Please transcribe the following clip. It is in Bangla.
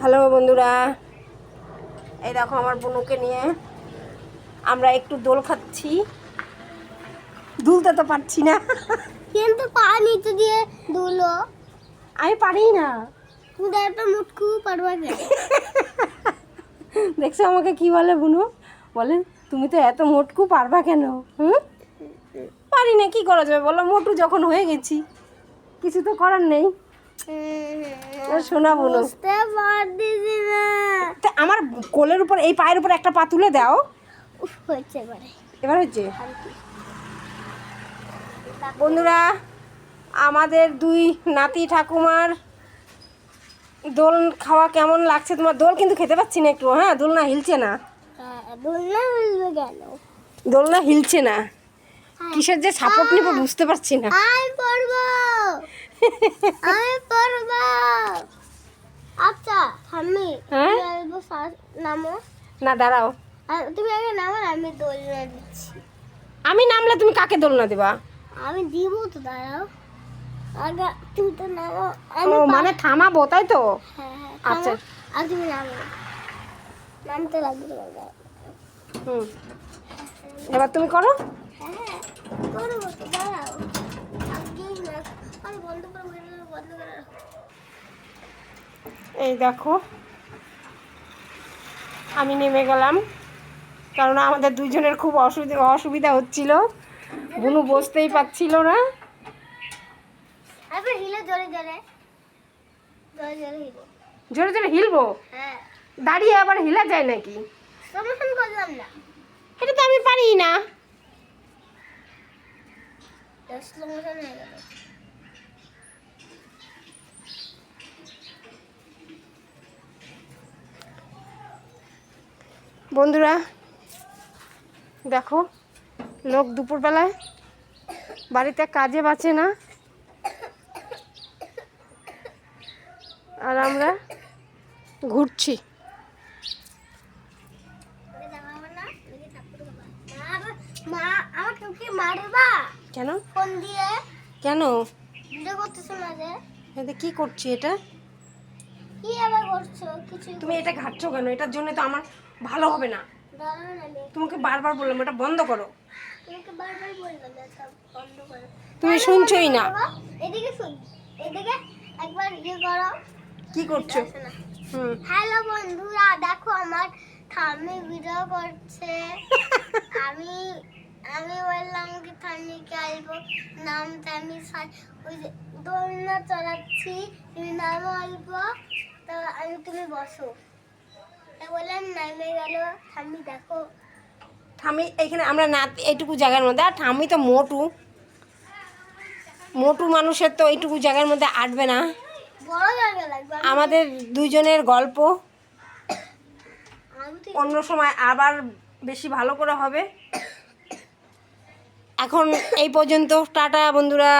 হ্যালো বন্ধুরা, এই দেখো আমার বোনকে নিয়ে আমরা একটু দোল খাচ্ছি। দুলতে তো পারছি না, কিন্তু পা নিচে দিয়ে দুলো। আমি পারি না। তুমি একটা মুটকু পারবা না। দেখছো আমাকে কি বলে বুনু? বলে তুমি তো এত মোটকু পারবা কেন? পারি না, কি করা যাবে বলো? মোটু যখন হয়ে গেছি, কিছু তো করার নেই। শোনা বুনু, বুঝতে পারতেছি না। তা আমার কোলের উপর, এই পায়ের উপর একটা পা তুলে দাও। উফ, হয়েছে এবারে। এবার হচ্ছে। বন্ধুরা, আমাদের দুই নাতি ঠাকুমার দোল খাওয়া কেমন লাগছে তোমার? দোল কিন্তু খেতে পাচ্ছি না একটু। হ্যাঁ, দোলনা হিলছে না। দোলনা মিলবে কেন? দোলনা হিলছে না, কিসের যে সাপোর্ট নিব বুঝতে পারছি না। আমি পড়বো, আমি পড়বো। আচ্ছা আমি হ্যাঁ? নামো। না দাঁড়াও, তুমি আগে নামো, আমি দোলনা দিচ্ছি। আমি নামলে তুমি কাকে দোলনা দেবা? আমি দিব তো, দাঁড়াও। আগে তুমি তো নামো। ও মানে থামাবো, তাই তো? হ্যাঁ হ্যাঁ, আচ্ছা। আর তুমি নামো, নামতে লাগবে। হুম, এবার তুমি করো। হ্যাঁ হ্যাঁ, করবো তো, দাঁড়াও। আগেই না, আরে বন্ধ করো, বন্ধ করো। এই দেখো আমি নেমে গেলাম, কারণ আমাদের দুইজনের খুব অসুবিধা হচ্ছিল। বুনু বসতেই পারছিল না। আবার হিলে, জোরে জোরে, জোরে জোরে হিলে। জোরে জোরে হিলবো? হ্যাঁ, দাঁড়িয়ে আবার হিলা যায় নাকি? সমস্যা করলাম না। এটা তো আমি পারি না। স্লো মোশন হয়ে গেল। বন্ধুরা দেখো, লোক দুপুরবেলায় বাড়িতে কাজে বাঁচে না, আর আমরা ঘুরছি। মা আমাকে কি মারবা? কেন? ফোন দিয়ে কেন? ভিডিও করতেছো না যে? এটা কি করছি? এটা কি আবার করছো? কিছু তুমি এটা ঘাটছো কেন? এটার জন্য তো আমার ভালো হবে না। দাঁড়াও না, আমি তোমাকে বারবার বললাম এটা বন্ধ করো, তোমাকে বারবার বললাম এটা বন্ধ করো। তুমি শুনছোই না। এদিকে শুন, এদিকে একবার ইয়ে করো। কি করছো? হুম, হ্যালো বন্ধুরা, দেখো আমার ঠাম্মি ভিডিও করছে। আমি আমি বললাম কি ঠাম্মিকে আসবো, নামতে আমি ওই যে দোলনা চড়াচ্ছি, তুমি নামো আসবো, তো আমি তুমি বসো। তা বললাম, নামে গেল। ঠাম্মি দেখো, ঠামি এইখানে আমরা না এইটুকু জায়গার মধ্যে, আর ঠামি তো মোটু মোটু মানুষের তো এইটুকু জায়গার মধ্যে আটবে না। বড় জায়গা লাগবে। আমাদের দুইজনের গল্প আমি তো অন্য সময় আবার বেশি ভালো করে হবে। এখন এই পর্যন্ত, টাটা বন্ধুরা।